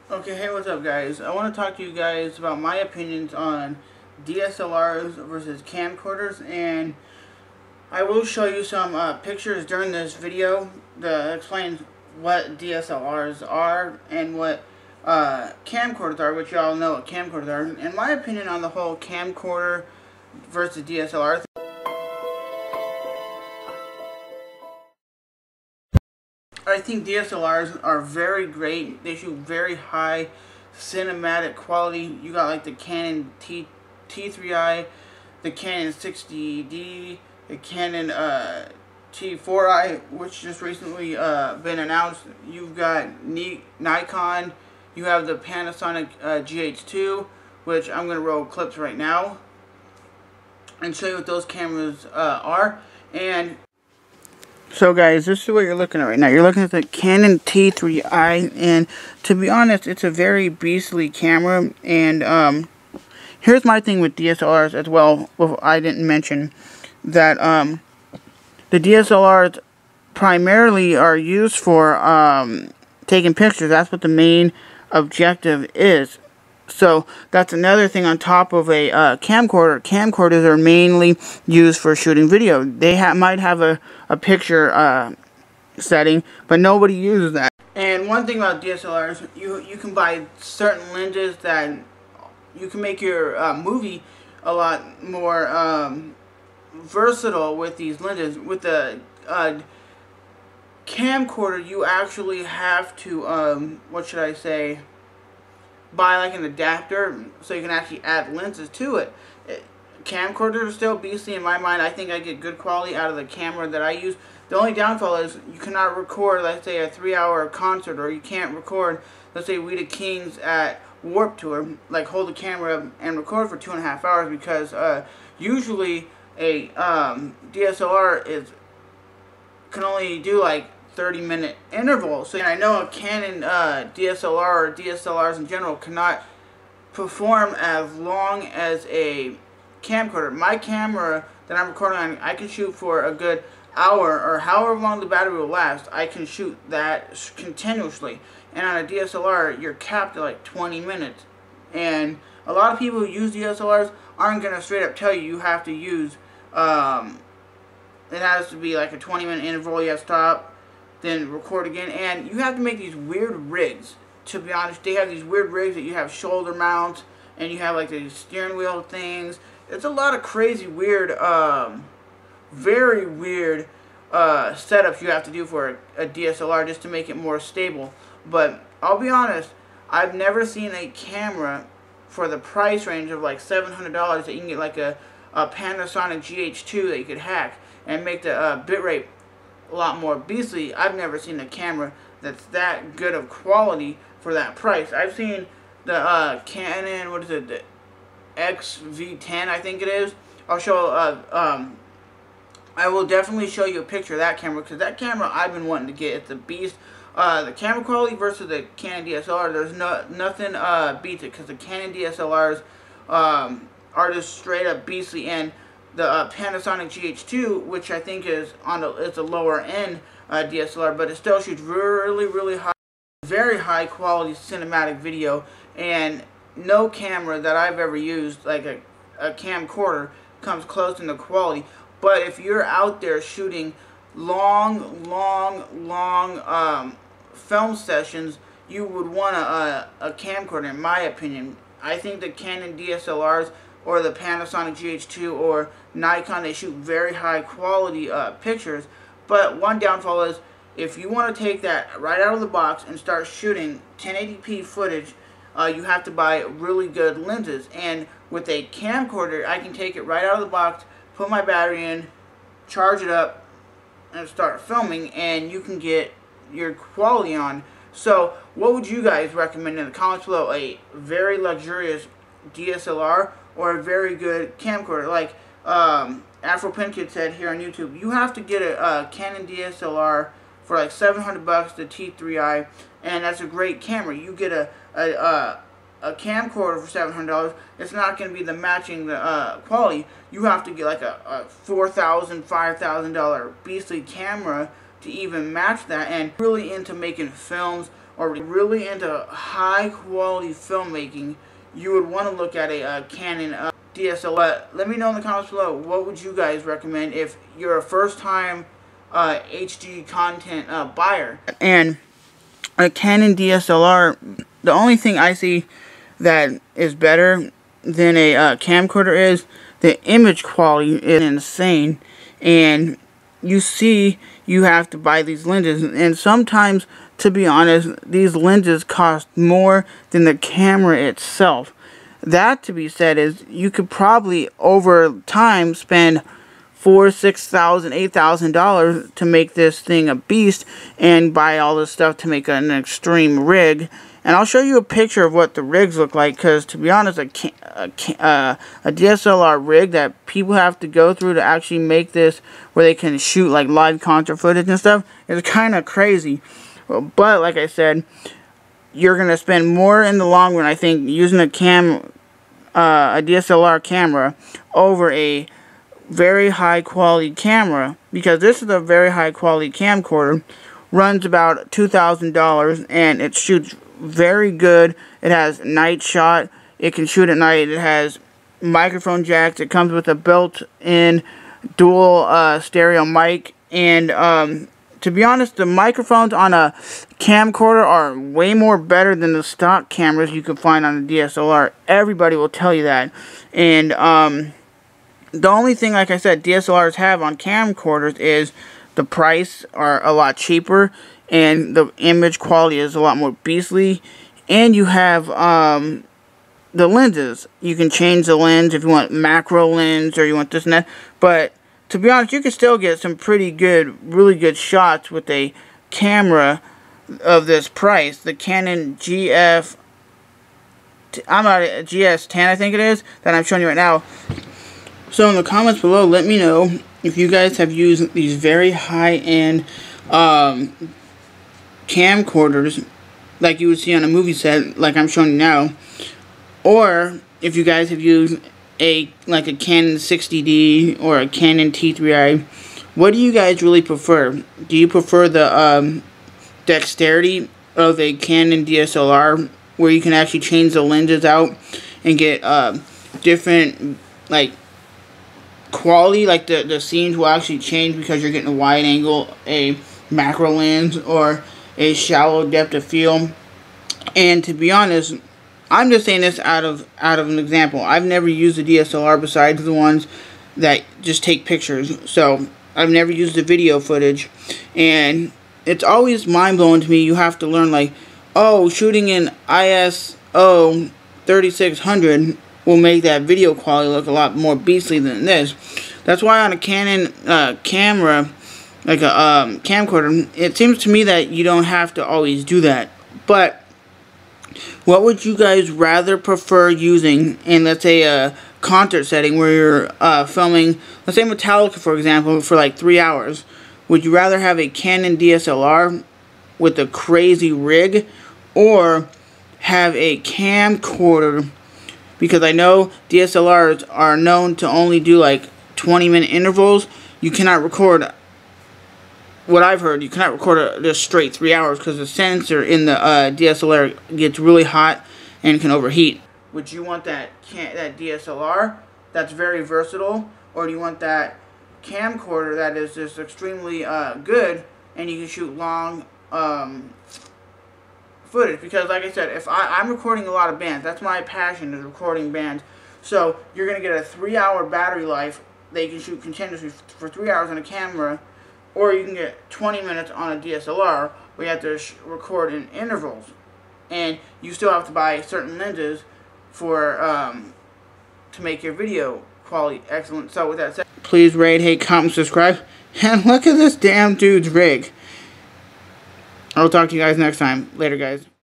Okay, hey, what's up, guys? I want to talk to you guys about my opinions on DSLRs versus camcorders, and I will show you some pictures during this video that explains what DSLRs are and what camcorders are, which y'all know what camcorders are. And my opinion on the whole camcorder versus DSLR I think DSLRs are very great. They shoot very high cinematic quality. You got like the Canon T3i, the Canon 60D, the Canon T4i, which just recently been announced. You've got Nikon. You have the Panasonic GH2, which I'm going to roll clips right now and show you what those cameras are. And so guys, this is what you're looking at right now. You're looking at the Canon T3i, and to be honest, it's a very beastly camera. And here's my thing with DSLRs as well. I didn't mention that the DSLRs primarily are used for taking pictures. That's what the main objective is. So that's another thing on top of a camcorder. Camcorders are mainly used for shooting video. They might have a picture setting, but nobody uses that. And one thing about DSLRs, you can buy certain lenses that you can make your movie a lot more versatile with these lenses. With the camcorder, you actually have to what should I say? Buy like an adapter so you can actually add lenses to it. Camcorders are still beastly in my mind. I think I get good quality out of the camera that I use. The only downfall is you cannot record, let's say, a 3-hour concert, or you can't record, let's say, We the Kings at Warped Tour, like hold the camera up and record for 2.5 hours, because usually a DSLR can only do like 30-minute intervals. So I know a Canon DSLR or DSLRs in general cannot perform as long as a camcorder. My camera that I'm recording on, I can shoot for a good hour, or however long the battery will last. I can shoot that continuously. And on a DSLR, you're capped at like 20 minutes. And a lot of people who use DSLRs aren't going to straight up tell you have to use, it has to be like a 20-minute interval, you have to stop, then record again, and you have to make these weird rigs. To be honest, they have these weird rigs that you have shoulder mounts, and you have like these steering wheel things. It's a lot of crazy, weird, very weird setups you have to do for a DSLR just to make it more stable. But I'll be honest, I've never seen a camera for the price range of like $700 that you can get like a Panasonic GH2 that you could hack and make the bitrate a lot more beastly. I've never seen a camera that's that good of quality for that price. I've seen the Canon, what is it, the XV10, I think it is. I'll show, I will definitely show you a picture of that camera, because that camera I've been wanting to get. It's a beast. The camera quality versus the Canon DSLR, there's nothing beats it, because the Canon DSLRs are just straight up beastly, and the Panasonic GH2, which I think is it's a lower end DSLR, but it still shoots really high, very high quality cinematic video. And no camera that I've ever used, like a camcorder, comes close in the quality. But if you're out there shooting long film sessions, you would want a camcorder, in my opinion. I think the Canon DSLRs or the Panasonic GH2 or Nikon, they shoot very high quality pictures. But one downfall is, if you want to take that right out of the box and start shooting 1080p footage, you have to buy really good lenses. And with a camcorder, I can take it right out of the box, put my battery in, charge it up, and start filming, and you can get your quality on. So what would you guys recommend in the comments below? A very luxurious DSLR or a very good camcorder? Like Afro Pen Kid said here on YouTube, you have to get a Canon DSLR for like $700, the T3i, and that's a great camera. You get a camcorder for $700, it's not going to be the matching the quality. You have to get like a $4,000, $5,000 beastly camera to even match that. And really into making films or really into high quality filmmaking, you would want to look at a Canon DSLR. Let me know in the comments below, what would you guys recommend if you're a first time HD content buyer? And a Canon DSLR, the only thing I see that is better than a camcorder is the image quality is insane, and you see you have to buy these lenses, and sometimes, to be honest, these lenses cost more than the camera itself. That to be said is, you could probably over time spend $4,000, $6,000, $8,000 to make this thing a beast, and buy all this stuff to make an extreme rig. And I'll show you a picture of what the rigs look like, because to be honest, a DSLR rig that people have to go through to actually make this where they can shoot like live concert footage and stuff is kind of crazy. But like I said, you're going to spend more in the long run, I think, using a DSLR camera over a very high quality camera, because this is a very high quality camcorder, runs about $2,000, and it shoots very good. It has night shot, it can shoot at night, it has microphone jacks, it comes with a built-in dual stereo mic, and to be honest, the microphones on a camcorder are way more better than the stock cameras you can find on a DSLR. Everybody will tell you that. And the only thing, like I said, DSLRs have on camcorders is the price are a lot cheaper, and the image quality is a lot more beastly, and you have the lenses. You can change the lens if you want macro lens or you want this and that, but to be honest, you can still get some pretty good, really good shots with a camera of this price. The Canon GS10, I think it is, that I'm showing you right now. So in the comments below, let me know if you guys have used these very high-end camcorders like you would see on a movie set, like I'm showing you now, or if you guys have used a Canon 60D or a Canon T3i. What do you guys really prefer? Do you prefer the dexterity of a Canon DSLR, where you can actually change the lenses out and get different quality, like the scenes will actually change because you're getting a wide angle, a macro lens, or a shallow depth of field? And to be honest, I'm just saying this out of an example. I've never used a DSLR besides the ones that just take pictures, so I've never used the video footage, and it's always mind-blowing to me. You have to learn, like, oh, shooting in ISO 3600 will make that video quality look a lot more beastly than this. That's why on a Canon camera, like a camcorder, it seems to me that you don't have to always do that. But what would you guys rather prefer using in, let's say, a concert setting where you're filming, let's say Metallica, for example, for like 3 hours? Would you rather have a Canon DSLR with a crazy rig, or have a camcorder? Because I know DSLRs are known to only do like 20-minute intervals. You cannot record, what I've heard, you cannot record just straight 3 hours because the sensor in the DSLR gets really hot and can overheat. Would you want that DSLR that's very versatile, or do you want that camcorder that is just extremely good and you can shoot long footage? Because like I said, if I'm recording a lot of bands, that's my passion, is recording bands. So you're going to get a 3-hour battery life that you can shoot continuously for 3 hours on a camera, or you can get 20 minutes on a DSLR where you have to record in intervals, and you still have to buy certain lenses for to make your video quality excellent. So with that said, please rate, hate, comment, subscribe, and look at this damn dude's rig. I'll talk to you guys next time. Later, guys.